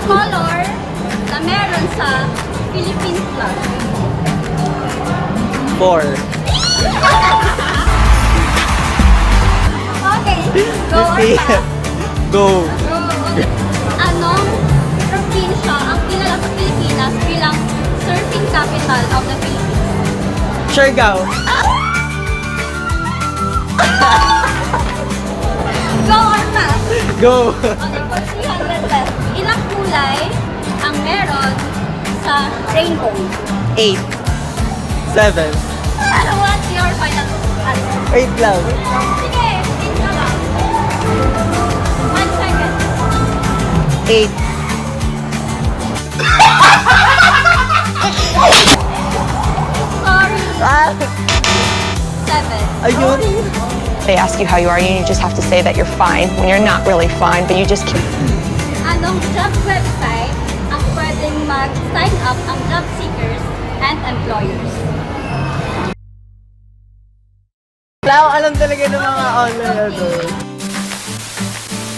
color na meron sa Philippine flag? 4. Okay, go or pass? Go. Go. Okay. Anong probinsya ang kilala sa Pilipinas bilang surfing capital of the Philippines? Siargao. Go or pass? Go. Okay, for 300 left. Ilang kulay ang meron sa rainbow? 8. 7. What's your final answer? 8 lang. Sige, think ka lang. 1 second. 8. Sorry. Ah! 7. Ayun. They ask you how you are, and you just have to say that you're fine when you're not really fine, but you just keep. Anong job website ang pwedeng mag-sign up ang job seekers and employers? Wala akong alam talaga ng mga online ano.